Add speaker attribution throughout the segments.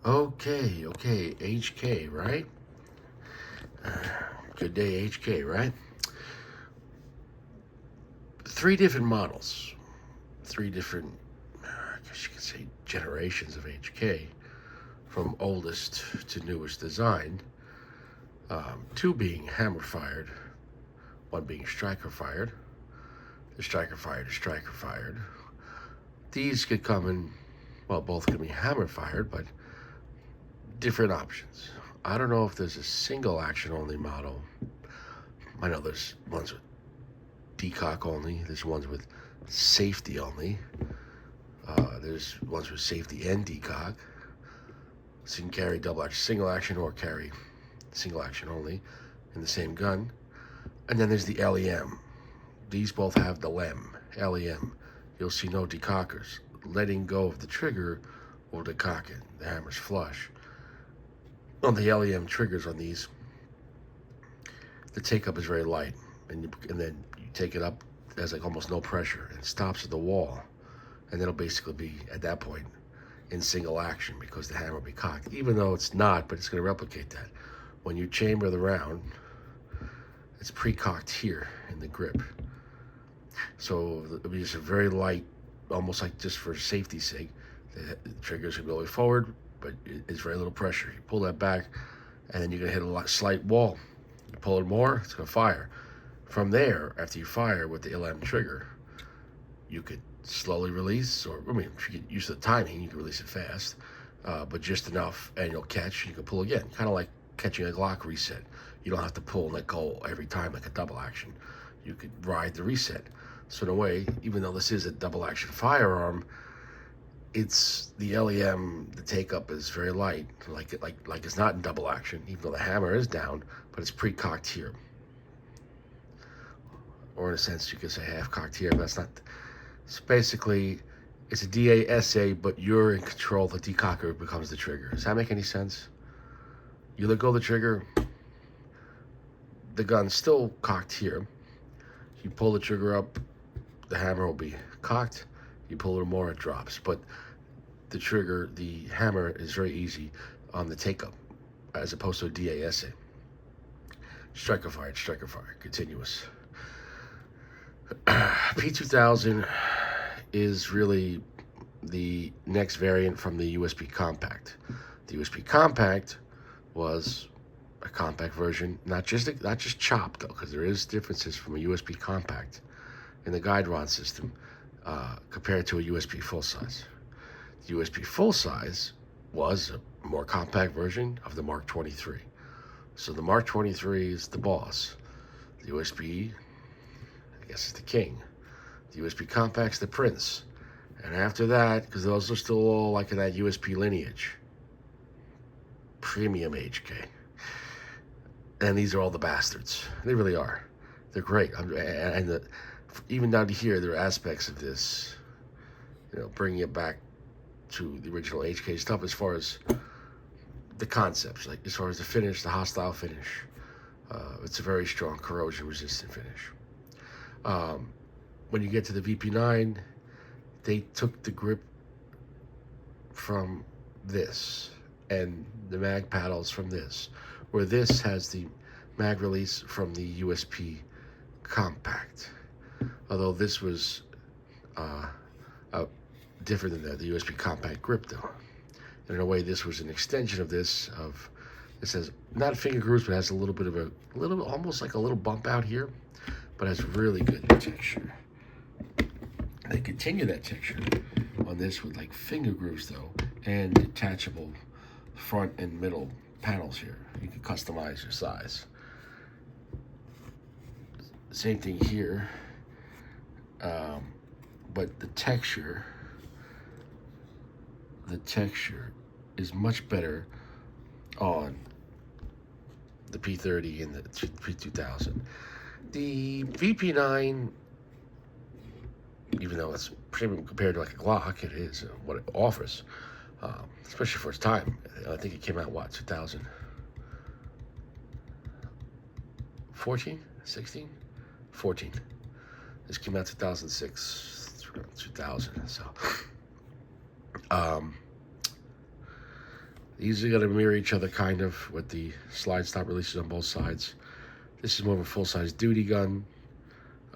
Speaker 1: Okay, HK, right? Good day, HK, right? Three different models, three different, I guess you could say, generations of HK, from oldest to newest design. Two being hammer fired, one being striker fired. The striker fired is striker fired. These could come in, well, both can be hammer fired, but different options. I don't know if there's a single action only model. I know there's ones with decock only, there's ones with safety only, there's ones with safety and decock. So you can carry double action, single action, or carry single action only in the same gun. And then there's the LEM. These both have the LEM. You'll see no decockers. Letting go of the trigger will decock it. The hammer's flush. On the LEM triggers on these, the take up is very light, and then you take it up, there's like almost no pressure. It stops at the wall, and it'll basically be at that point in single action because the hammer will be cocked, even though it's not, but it's going to replicate that. When you chamber the round, it's pre-cocked here in the grip, so it'll be just a very light, almost like just for safety's sake. The trigger's going to go forward, but it's very little pressure. You pull that back, and then you're going to hit a slight wall. You pull it more, it's going to fire. From there, after you fire with the LM trigger, you could slowly release, or, I mean, if you get used to the timing, you can release it fast, but just enough, and you'll catch, you can pull again. Kind of like catching a Glock reset. You don't have to pull and let go every time like a double action. You could ride the reset. So in a way, even though this is a double action firearm, it's the LEM, the take-up is very light, like it's not in double action, even though the hammer is down, but it's pre-cocked here. Or in a sense, you could say half-cocked here, but that's not. So basically, it's a DASA, but you're in control. The decocker becomes the trigger. Does that make any sense? You let go of the trigger, the gun's still cocked here. You pull the trigger up, the hammer will be cocked. You pull it more, it drops. But the trigger, the hammer is very easy on the take-up, as opposed to a DASA. Striker fired, continuous. P2000 is really the next variant from the USB compact. The USB compact was a compact version, not just chopped though, because there is differences from a USB compact in the guide rod system compared to a USB full size. The USB full size was a more compact version of the Mark 23. So the Mark 23 is the boss. The USB, I guess, is the king. The USB compact's the prince. And after that, because those are still all like in that USB lineage, premium HK. And these are all the bastards. They really are. They're great. Even down to here, there are aspects of this, bringing it back to the original HK stuff as far as the concepts, like as far as the finish, the hostile finish. It's a very strong corrosion-resistant finish. When you get to the VP9, they took the grip from this and the mag paddles from this, where this has the mag release from the USB compact. Although this was different than the USB compact grip though. And in a way, this was an extension of this. It says not finger grooves, but has a little bit of almost like a little bump out here, but has really good texture. They continue that texture on this with like finger grooves though, and detachable front and middle panels here. You can customize your size. Same thing here, but the texture is much better on the P30 and the P2000. The VP9, even though it's premium compared to like a Glock, it is what it offers, especially for its time. I think it came out, what, 2014, 16, 14. This came out 2006, 2000. So, These are going to mirror each other kind of with the slide stop releases on both sides. This is more of a full-size duty gun,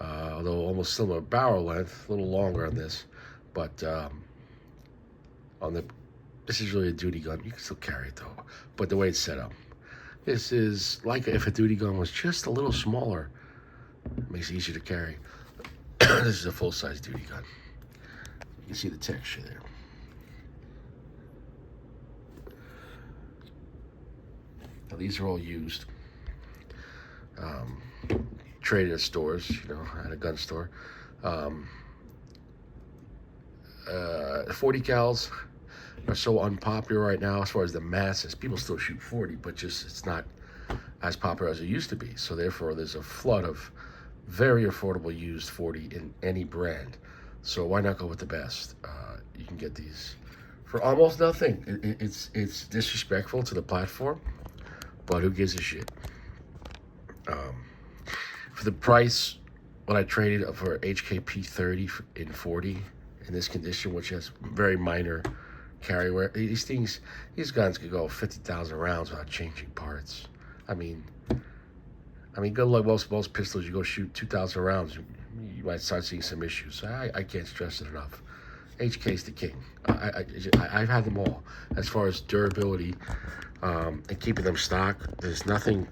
Speaker 1: although almost similar barrel length, a little longer on this, but on the this is really a duty gun. You can still carry it though, but the way it's set up, this is like if a duty gun was just a little smaller. It makes it easier to carry. This is a full-size duty gun. You can see the texture there. Now these are all used. Traded at stores, you know, at a gun store. 40 cals are so unpopular right now as far as the masses. People still shoot 40, but just it's not as popular as it used to be. So therefore, there's a flood of very affordable used 40 in any brand. So why not go with the best? You can get these for almost nothing. It's disrespectful to the platform, but who gives a shit? For the price, when I traded for HK P30 in 40 in this condition, which has very minor carry wear, these guns could go 50,000 rounds without changing parts. I mean, good luck. Most pistols, you go shoot 2,000 rounds, you might start seeing some issues. I can't stress it enough. HK's the king. I've had them all. As far as durability and keeping them stock, there's nothing.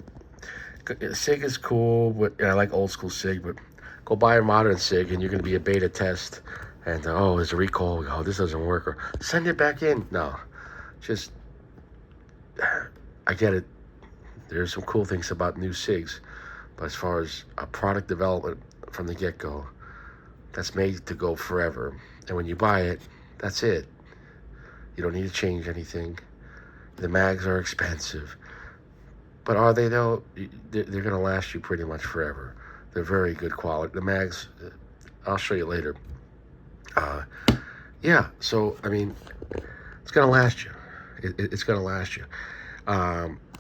Speaker 1: SIG is cool, but I like old school SIG, but go buy a modern SIG and you're going to be a beta test and oh, there's a recall, oh, this doesn't work, or send it back in. No, just, I get it. There's some cool things about new SIGs, but as far as a product development from the get-go, that's made to go forever. And when you buy it, that's it. You don't need to change anything. The mags are expensive. But are they though? They're going to last you pretty much forever. They're very good quality. The mags, I'll show you later. Yeah, so, I mean, it's going to last you. It's going to last you.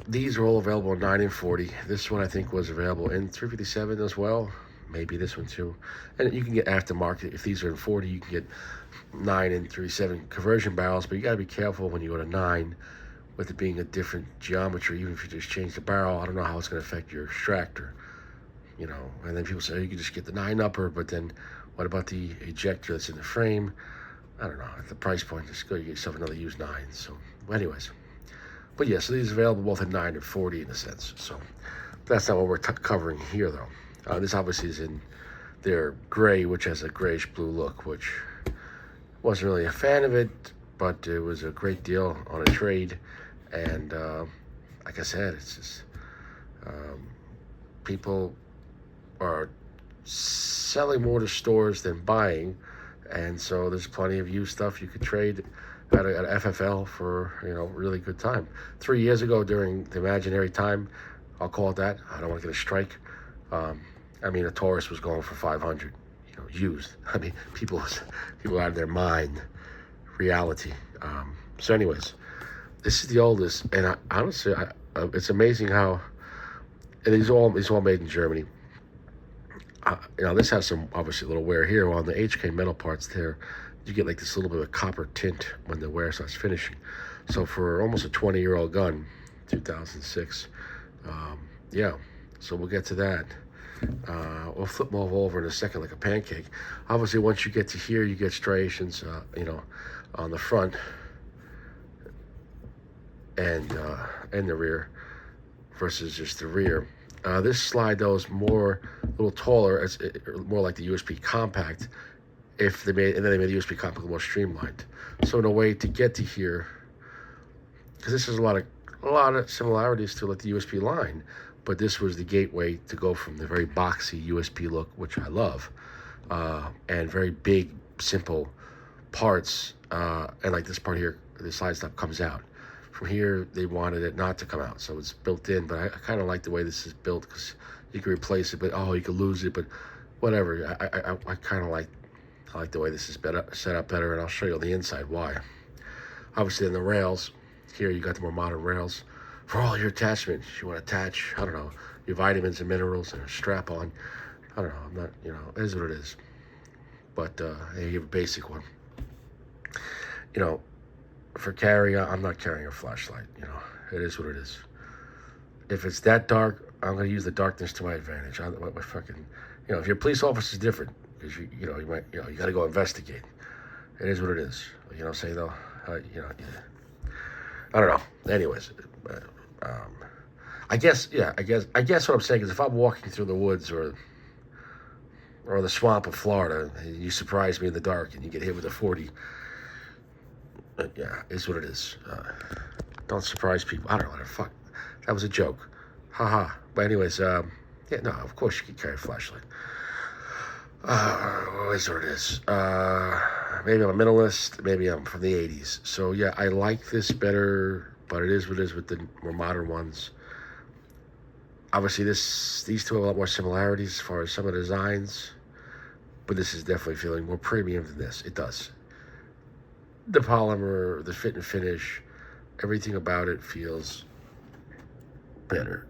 Speaker 1: These are all available in 9 and 40. This one I think was available in 357 as well. Maybe this one too. And you can get aftermarket. If these are in 40, you can get 9 and 37 conversion barrels. But you got to be careful when you go to 9. With it being a different geometry, even if you just change the barrel, I don't know how it's going to affect your extractor, you know. And then people say, oh, you can just get the 9-upper, but then what about the ejector that's in the frame? I don't know. At the price point, just go you get yourself another used 9. So, anyways. But yeah, so these are available both in 9 and 40 in a sense. So, that's not what we're covering here, though. This obviously is in their gray, which has a grayish-blue look, which wasn't really a fan of it, but it was a great deal on a trade. And like I said, it's just people are selling more to stores than buying, and so there's plenty of used stuff you could trade at a FFL for, you know, really good time. 3 years ago during the imaginary time, I'll call it that. I don't want to get a strike. I mean, a Taurus was going for 500, you know, used. I mean, people out of their mind. Reality. So anyways, this is the oldest, and honestly, it's amazing how, and these are all made in Germany. You know, this has some obviously little wear here. On the HK metal parts there, you get like this little bit of copper tint when the wear starts finishing. So for almost a 20-year-old gun, 2006, yeah. So we'll get to that. We'll flip them all over in a second like a pancake. Obviously, once you get to here, you get striations, you know, on the front and the rear versus just the rear. This slide though is a little taller. It's more like the USP Compact. And then they made the USP Compact more streamlined. So in a way to get to here, because this is a lot of similarities to like the USP line, but this was the gateway to go from the very boxy USP look, which I love, and very big, simple parts, and like this part here, the side stop comes out. From here, they wanted it not to come out, so it's built in, but I kind of like the way this is built, because you can replace it, but you can lose it, but whatever. I kind of like the way this is set up better, and I'll show you on the inside why. Obviously, in the rails, here you got the more modern rails. For all your attachments, you want to attach, I don't know, your vitamins and minerals and a strap on. I don't know, I'm not, you know, it is what it is. But you have a basic one. You know, for carrying, I'm not carrying a flashlight. It is what it is. If it's that dark, I'm going to use the darkness to my advantage. My fucking, if you're a police officer, it's different because you might, you got to go investigate. It is what it is. You know what I'm saying though? Yeah. I don't know. Anyways, I guess what I'm saying is if I'm walking through the woods or the swamp of Florida and you surprise me in the dark and you get hit with a 40, yeah, it's what it is. Don't surprise people. I don't know what the fuck. That was a joke. Haha. But anyways, yeah, no, of course you can carry a flashlight. It's what it is. Maybe I'm a minimalist. Maybe I'm from the 80s. So yeah, I like this better, but it is what it is with the more modern ones. Obviously, these two have a lot more similarities as far as some of the designs, but this is definitely feeling more premium than this. It does. The polymer, the fit and finish, everything about it feels better.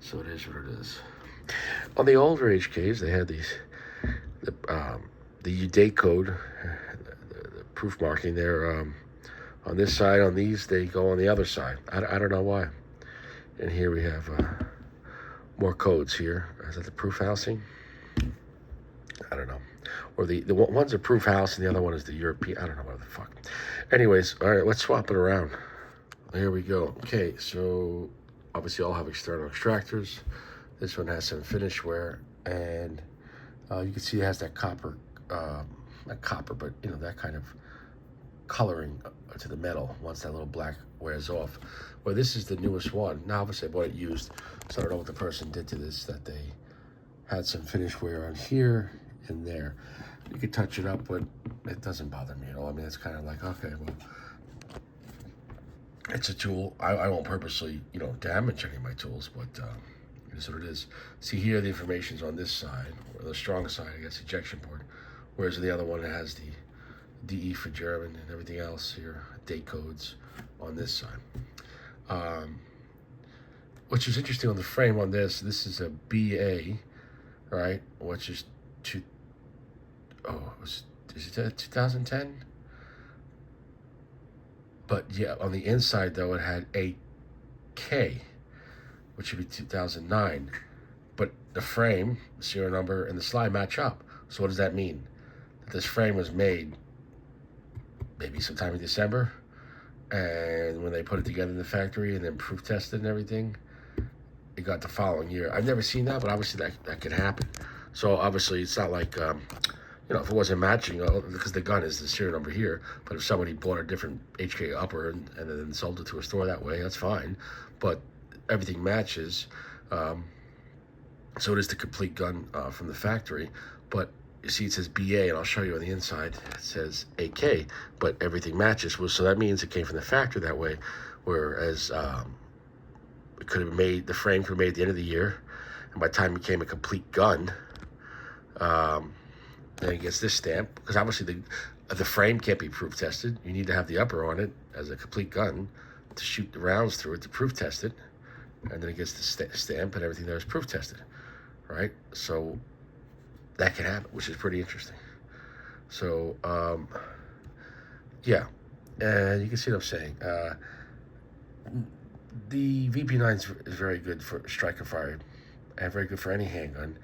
Speaker 1: So it is what it is. On the older HKs, they had the date code, the proof marking there on this side. On these, they go on the other side. I don't know why. And here we have more codes here. Is that the proof housing? I don't know. Or the one's a proof house and the other one is the European. I don't know what the fuck. Anyways, all right, let's swap it around. Here we go. Okay, so obviously all have external extractors. This one has some finish wear, and you can see it has that copper, not copper, but that kind of coloring to the metal once that little black wears off. Well, this is the newest one. Now, obviously I bought it used, so I don't know what the person did to this, that they had some finish wear on here and there. You could touch it up, but it doesn't bother me at all. I mean, it's kind of like, okay, well, it's a tool. I won't purposely, damage any of my tools, but it is what it is. See here, the information's on this side, or the strong side, I guess, ejection port. Whereas the other one, it has the DE for German and everything else here, date codes on this side. Which is interesting on the frame on this. This is a BA, right? Which is is it 2010? But yeah, on the inside though, it had a K, which should be 2009. But the frame, the serial number, and the slide match up. So what does that mean? That this frame was made maybe sometime in December, and when they put it together in the factory and then proof tested and everything, it got the following year. I've never seen that, but obviously that could happen. So obviously it's not like if it wasn't matching, because the gun is the serial number here, but if somebody bought a different HK upper and then sold it to a store that way, that's fine. But everything matches. So it is the complete gun from the factory. But you see it says BA, and I'll show you on the inside, it says AK, but everything matches. Well, so that means it came from the factory that way, whereas it could have been made, the frame could have been made at the end of the year, and by the time it became a complete gun, then it gets this stamp, because obviously the frame can't be proof tested. You need to have the upper on it as a complete gun to shoot the rounds through it to proof test it, and then it gets the stamp and everything there is proof tested, right? So that can happen, which is pretty interesting. So yeah, and you can see what I'm saying. The VP9 is very good for striker fire, and very good for any handgun,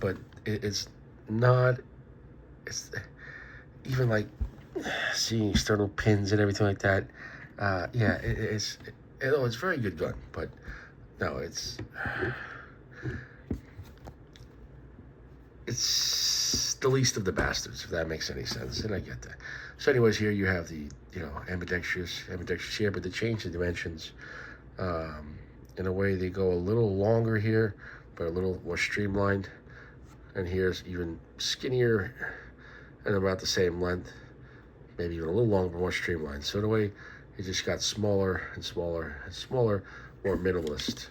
Speaker 1: but it's not. It's even like seeing external pins and everything like that. Yeah, it's a very good gun, but no, it's the least of the bastards, if that makes any sense, and I get that. So anyways, here you have the ambidextrous here, but they change the dimensions. In a way, they go a little longer here, but a little more streamlined, and here's even skinnier and about the same length, maybe even a little longer, more streamlined. So in a way, it just got smaller and smaller and smaller, more minimalist.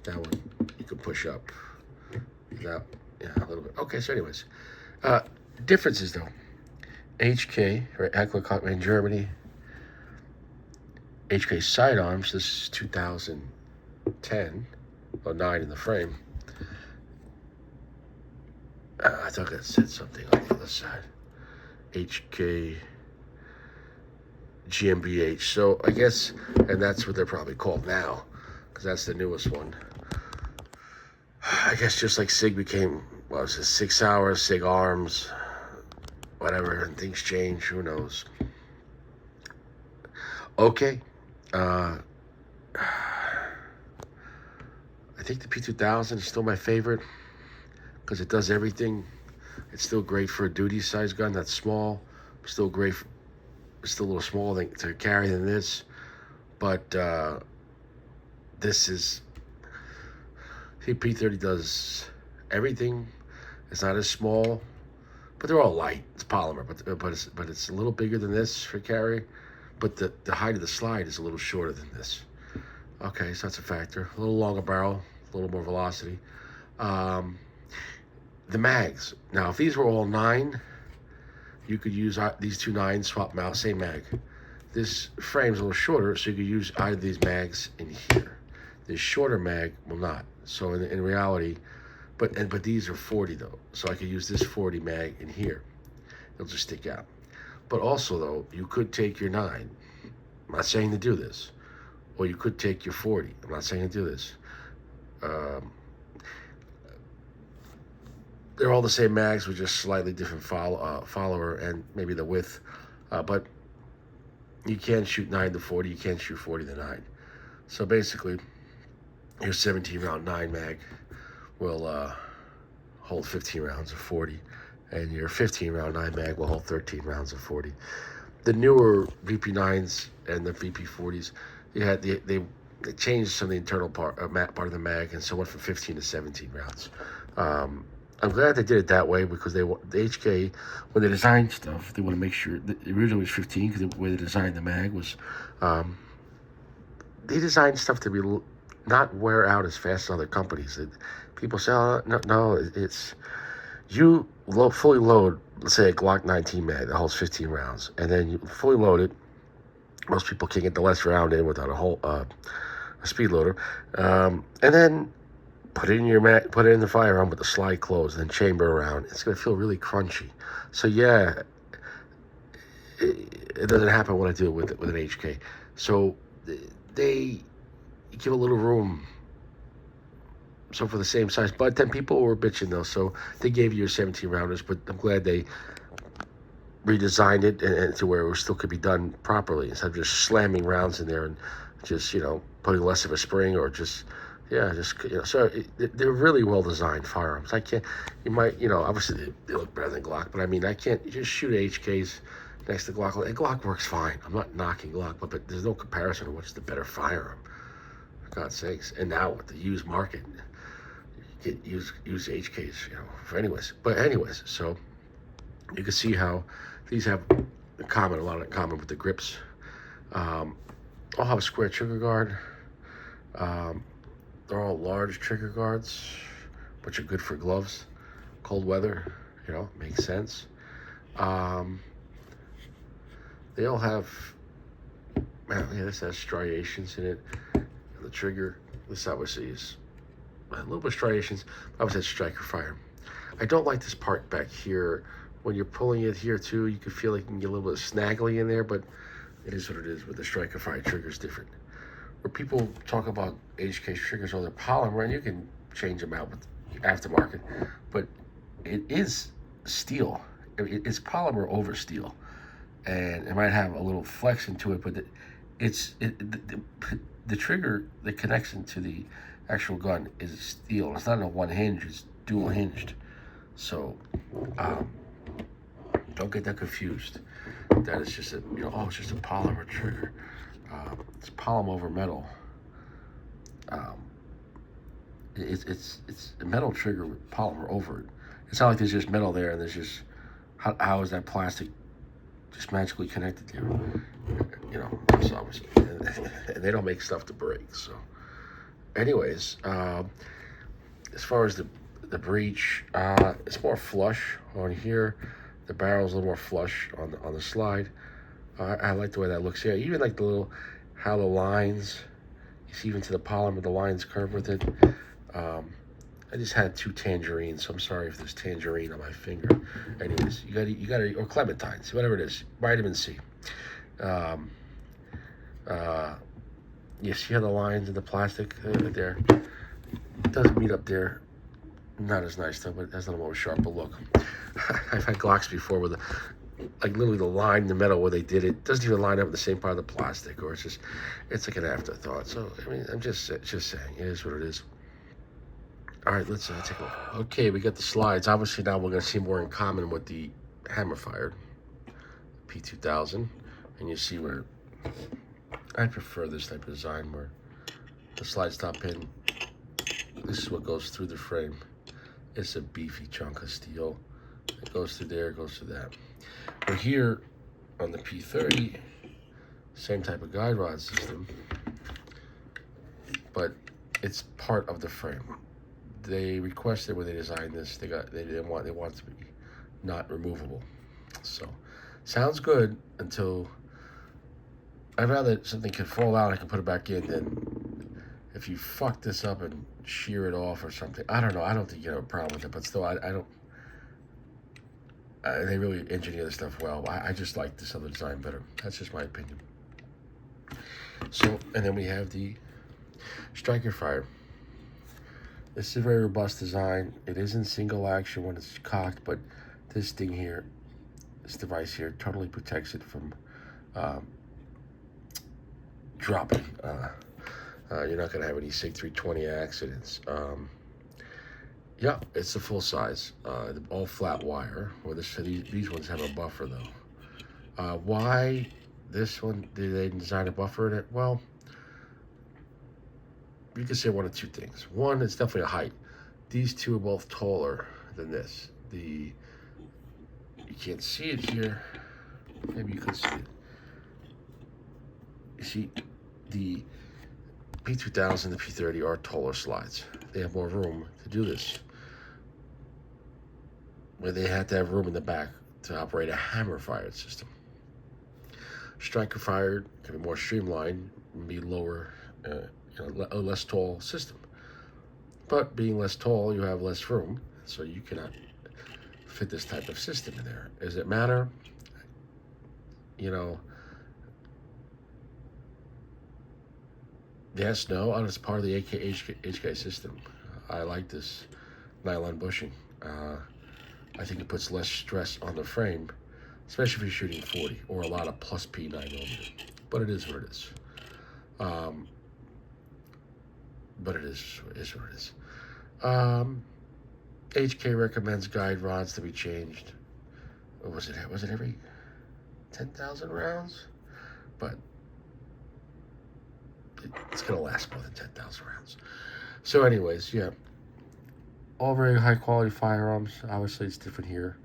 Speaker 1: That one you can push up. That, yeah, a little bit. Okay, so anyways, differences though. HK, right? Heckler in Germany. HK sidearms. This is 2000 10 or 9 in the frame. I thought it said something on the other side. HK GmbH. So I guess, and that's what they're probably called now, because that's the newest one. I guess just like SIG became, what was it, 6 hours, SIG Arms, whatever, and things change, who knows. Okay. I think the P2000 is still my favorite because it does everything. It's still great for a duty size gun that's small. Still great for, still a little small to carry than this, but this is, see, P30 does everything. It's not as small, but they're all light. It's polymer, but it's a little bigger than this for carry, but the height of the slide is a little shorter than this. Okay, so that's a factor. A little longer barrel, a little more velocity. The mags. Now, if these were all 9, you could use these two 9s, swap them out, same mag. This frame's a little shorter, so you could use either of these mags in here. This shorter mag will not. So in reality, but these are 40 though, so I could use this 40 mag in here. It'll just stick out. But also though, you could take your 9. I'm not saying to do this. Or you could take your 40. I'm not saying to do this. They're all the same mags with just slightly different follower and maybe the width. But you can't shoot 9 to 40. You can't shoot 40 to 9. So basically, your 17 round 9 mag will hold 15 rounds of 40. And your 15 round 9 mag will hold 13 rounds of 40. The newer VP9s and the VP40s, they changed some of the internal part of the mag, and so went from 15 to 17 rounds. I'm glad they did it that way because the HK, when they designed stuff, they want to make sure that originally it was 15 because the way they designed the mag was, they designed stuff to be not wear out as fast as other companies. People say, oh, no, it's you fully load, let's say a Glock 19 mag that holds 15 rounds, and then you fully load it. Most people can get the last round in without a speed loader, and then put it in your put it in the firearm with the slide closed, then chamber around. It's gonna feel really crunchy. So yeah, it doesn't happen when I do it with an HK. So they give a little room. So for the same size, but then people were bitching though. So they gave you your 17 rounders, but I'm glad they redesigned it and to where it still could be done properly instead of just slamming rounds in there and just, putting less of a spring or just, so they're really well designed firearms. You might, obviously they look better than Glock, but I mean, I can't just shoot HKs next to Glock. And Glock works fine. I'm not knocking Glock, but there's no comparison to what's the better firearm, for God's sakes. And now with the used market, you get used HKs, for anyways, so you can see how these have a lot in common with the grips. All have a square trigger guard. They're all large trigger guards, which are good for gloves. Cold weather, makes sense. They all have, this has striations in it. The trigger, this obviously is a little bit of striations. Obviously, it's striker fire. I don't like this part back here. When you're pulling it here too, you can feel like you can get a little bit snaggly in there, but it is what it is. With the striker fire trigger is different. Where people talk about HK triggers, they're polymer, and you can change them out with aftermarket, but it is steel. It's polymer over steel, and it might have a little flexion to it, but the trigger that connects into the actual gun is steel. It's not a one hinge; it's dual hinged. So don't get that confused. That is just it's just a polymer trigger. It's polymer over metal. It's a metal trigger with polymer over it. It's not like there's just metal there and there's just how is that plastic just magically connected there? So obviously, and they don't make stuff to break. So, anyways, as far as the breech, it's more flush on here. The barrel's a little more flush on the slide. I like the way that looks. Yeah, even like the little how the lines You see even to the polymer, the lines curve with it. I just had 2 tangerines, so I'm sorry if there's tangerine on my finger. Anyways, you gotta, or clementines, whatever it is, vitamin C. Um, you see how the lines in the plastic there? It doesn't meet up there. Not as nice though, but it has a little more sharper look. I've had Glocks before with like literally the line in the metal where they did it doesn't even line up with the same part of the plastic, or it's like an afterthought. So I mean, I'm just saying, it is what it is. All right, let's take a look. Okay, we got the slides. Obviously now we're going to see more in common with the hammer fired P2000, and you see where I prefer this type of design where the slide stop pin, this is what goes through the frame. It's a beefy chunk of steel. It goes through there, it goes through that. But here on the P30, same type of guide rod system, but it's part of the frame. They requested when they designed this, they want it to be not removable. So sounds good until I'd rather something could fall out, I can put it back in, than if you fuck this up and shear it off or something. I don't know. I don't think you have a problem with it, but still, I don't. They really engineer this stuff well. I just like this other design better. That's just my opinion. So, and then we have the striker fire. This is a very robust design. It isn't single action when it's cocked, but this thing here, this device here, totally protects it from dropping. You're not going to have any SIG 320 accidents. Yeah, it's a full size, all flat wire. Well, these ones have a buffer though. Why this one, did they design a buffer in it? Well, you can say one of two things. One, it's definitely a height. These two are both taller than this. You can't see it here. Maybe you can see it. You see, the P2000 and the P30 are taller slides. They have more room to do this. Where they had to have room in the back to operate a hammer-fired system. Striker-fired can be more streamlined and be lower, a less tall system. But being less tall, you have less room, so you cannot fit this type of system in there. Does it matter? Yes, no, it's part of the HK system. I like this nylon bushing. I think it puts less stress on the frame, especially if you're shooting 40 or a lot of plus P 9mm. But it is what it is. But it is what it is. HK recommends guide rods to be changed. What was it? Was it every 10,000 rounds? But it's gonna last more than 10,000 rounds. So anyways, yeah. All very high quality firearms. Obviously it's different here.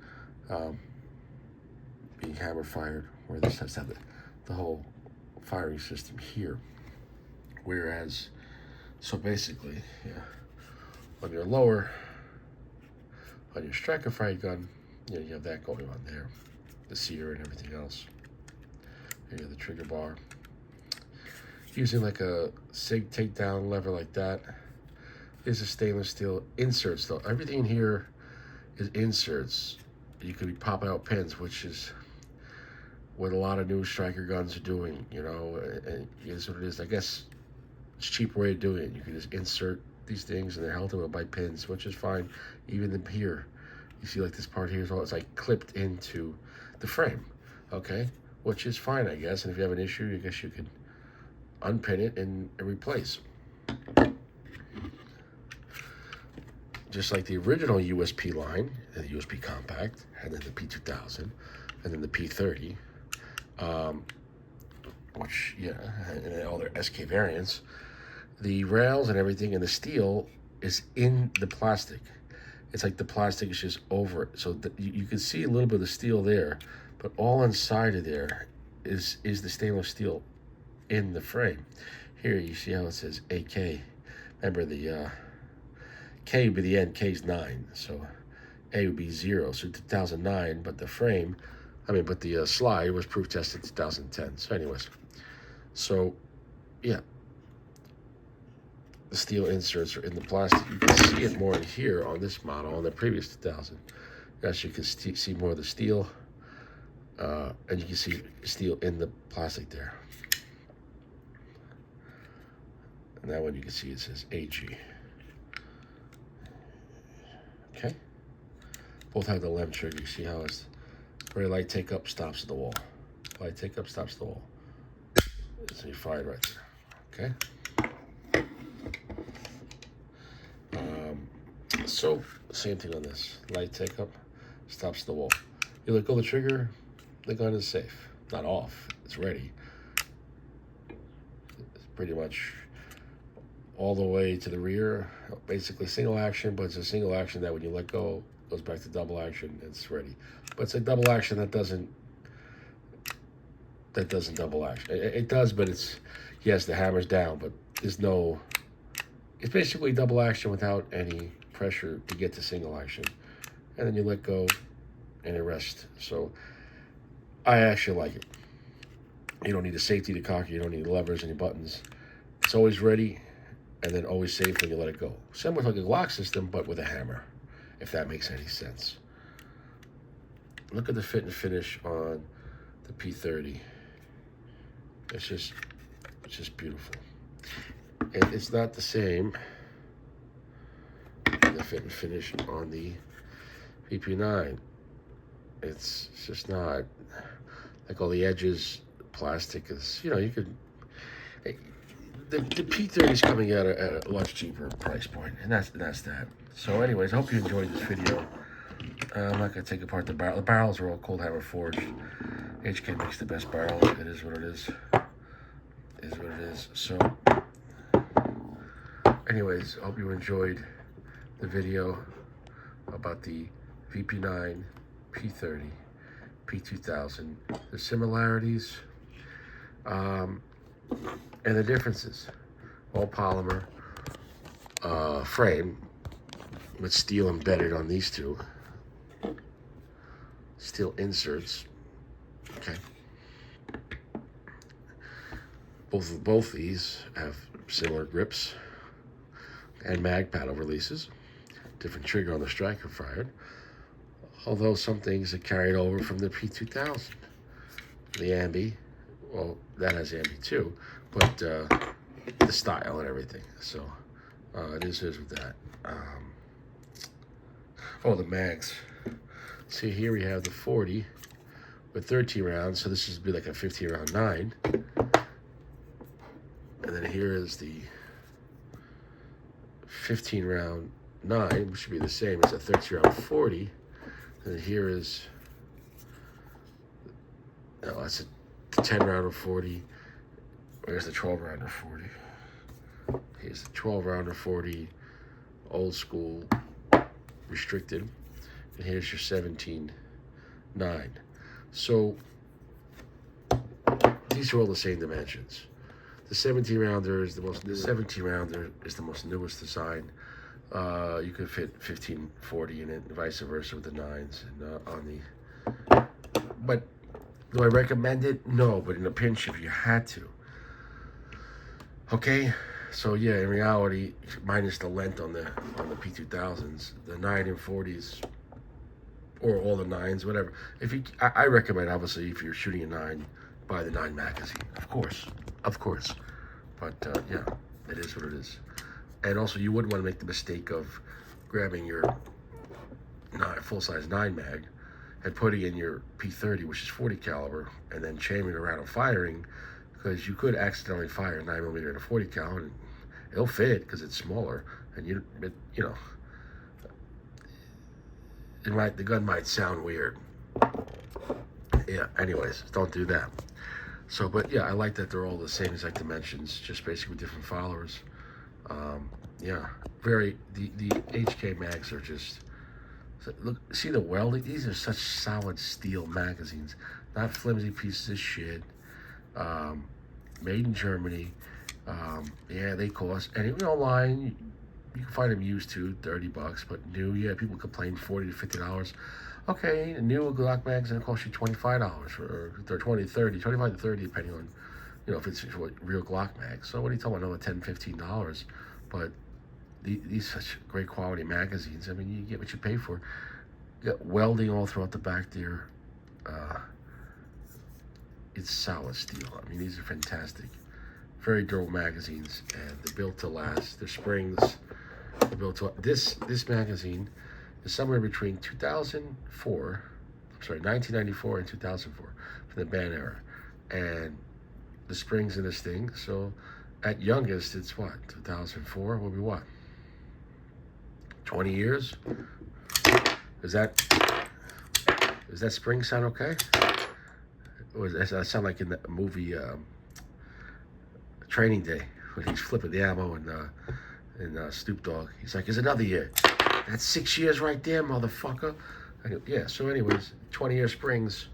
Speaker 1: Being hammer fired, where this has to have the whole firing system here. Whereas, so basically, yeah, on your lower, on your striker fired gun, you have that going on there. The sear and everything else. Here you have the trigger bar. Using like a SIG takedown lever like that. Is a stainless steel inserts though. Everything in here is inserts. You could be popping out pins, which is what a lot of new striker guns are doing, and it is what it is. I guess it's a cheaper way of doing it. You can just insert these things and they're held by pins, which is fine. Even here, you see like this part here is all, it's like clipped into the frame, okay? Which is fine, I guess. And if you have an issue, I guess you could unpin it and replace. Just like the original USP line, the USP Compact, and then the P2000, and then the P30, which, yeah, and all their SK variants, the rails and everything and the steel is in the plastic. It's like the plastic is just over it. So you can see a little bit of the steel there, but all inside of there is the stainless steel in the frame. Here you see how it says AK. Remember the K would be the end, K's 9, so A would be 0, so 2009, but the frame, but the slide was proof tested 2010. So anyways, yeah, the steel inserts are in the plastic. You can see it more in here on this model. On the previous 2000, as you can see more of the steel, and you can see steel in the plastic there. And that one you can see it says AG. Okay. Both have the lem trigger. You see how it's very light take up, stops at the wall. Light take up, stops at the wall. So you fire it right there. Okay. So same thing on this. Light take up, stops at the wall. You let go of the trigger, the gun is safe. Not off. It's ready. It's pretty much all the way to the rear. Basically single action, but it's a single action that when you let go, goes back to double action. It's ready. But it's a double action that doesn't double action. It does, but it's, yes, the hammer's down, but there's no, it's basically double action without any pressure to get to single action. And then you let go and it rests. So I actually like it. You don't need a safety to cock it. You don't need levers, any buttons. It's always ready and then always safe when you let it go. Similar to like a Glock system, but with a hammer, if that makes any sense. Look at the fit and finish on the P30. It's just beautiful. And it's not the same, the fit and finish on the VP9. It's just not. Like all the edges, plastic is, you know, you could, the P30 is coming out at a much cheaper price point, and that's that. So anyways, I hope you enjoyed this video. I'm not going to take apart the barrel. The barrels are all cold hammer forged. HK makes the best barrel. It is what it is. It is what it is. So, anyways, I hope you enjoyed the video about the VP9 P30 P2000. The similarities and the differences. All polymer frame with steel embedded on these two. Steel inserts. Okay. Both these have similar grips and mag paddle releases. Different trigger on the striker fired. Although some things are carried over from the P2000. The ambi, well, that has ambi too, but the style and everything. So it is with that. The mags. See, here we have the 40 with 13 rounds, so this would be like a 15 round 9. And then here is the 15 round 9, which should be the same as a 13 round 40. And then here is, no, that's a 10 rounder 40. Where's the 12 rounder 40? Here's the 12 rounder 40, old school, restricted. And here's your 17-9. So these are all the same dimensions. The 17 rounder is the most. The 17 rounder is the most newest design. You could fit 1540 in it, and vice versa with the 9s. And on the. But do I recommend it? No, but in a pinch, if you had to. Okay. So yeah, in reality, minus the length on the P2000s, the 9 and 40s. Or all the 9s, whatever. If you, I recommend, obviously, if you're shooting a 9, buy the 9 magazine, of course. But yeah, it is what it is. And also, you wouldn't want to make the mistake of grabbing your full-size 9 mag and putting in your P30, which is 40 caliber, and then chaining around and firing, because you could accidentally fire a 9mm in a 40 cal, and it'll fit because it's smaller, and you know. The gun might sound weird. Yeah, anyways, don't do that. So, but yeah, I like that they're all the same exact dimensions, just basically different followers. Yeah, the HK mags are just, look, see the welding? These are such solid steel magazines, not flimsy pieces of shit. Made in Germany. Yeah, they cost, and online, you can find them used to $30, but new, yeah, people complain $40 to $50. Okay, a new Glock magazine costs you $25 or 20, 30, 25 to 30, depending on, you know, if it's real Glock mag. So what are you talking about? Another $10, $15 but these such great quality magazines. I mean, you get what you pay for. You got welding all throughout the back there. It's solid steel. I mean, these are fantastic. Very durable magazines, and they're built to last. They're springs. They're built to this magazine is somewhere between 1994 and 2004 from the band era, and the springs in this thing. So, at youngest, it's what 2004. Will be what 20 years. Does that spring sound okay? Or does that sound like in the movie Training Day when he's flipping the ammo and Snoop Dogg? He's like, "It's another year." That's 6 years right there, motherfucker. Yeah. So, anyways, 20-year springs.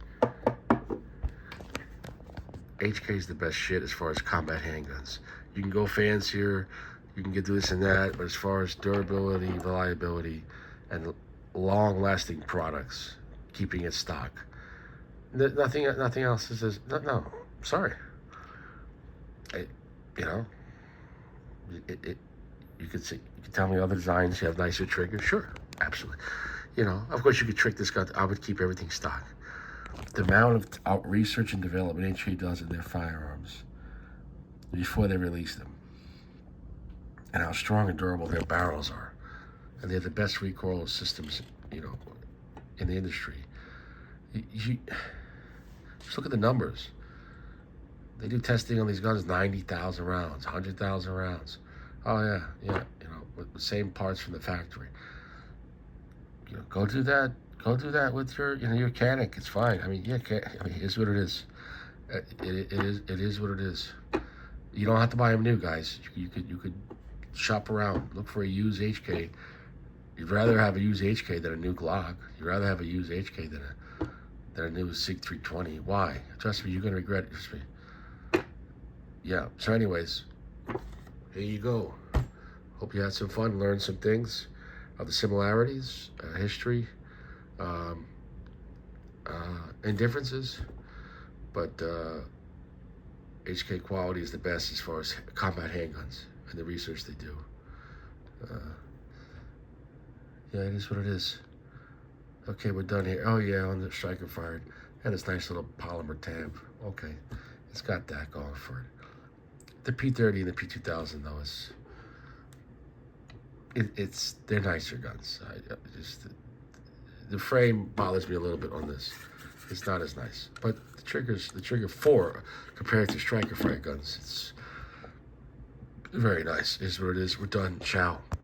Speaker 1: HK is the best shit as far as combat handguns. You can go fancier, you can get this and that, but as far as durability, reliability, and long-lasting products, keeping it stock, nothing else is. No, sorry. You know, you could tell me other designs you have nicer triggers. Sure, absolutely. You know, of course you could trick this gun. I would keep everything stock. The amount of research and development HK does in their firearms before they release them, and how strong and durable their barrels are, and they're the best recoil systems, in the industry. You just look at the numbers. They do testing on these guns, 90,000 rounds, 100,000 rounds. Oh yeah, with the same parts from the factory. Go do that. Go do that with your Canic. It's fine. I mean, it is what it is. It is what it is. You don't have to buy them new, guys. You could shop around, look for a used HK. You'd rather have a used HK than a new Glock. You'd rather have a used HK than a new SIG 320. Why? Trust me, you're gonna regret it. Trust me. Yeah. So, anyways, here you go. Hope you had some fun, learned some things of the similarities, history, and differences. But HK quality is the best as far as combat handguns and the research they do. Yeah, it is what it is. Okay, we're done here. Oh yeah, on the striker fired. Had this nice little polymer tab. Okay, it's got that going for it. The P30 and the P2000 though they're nicer guns. The frame bothers me a little bit on this. It's not as nice, but the trigger 4 compared to striker fire guns, it's very nice. Is what it is. We're done. Ciao.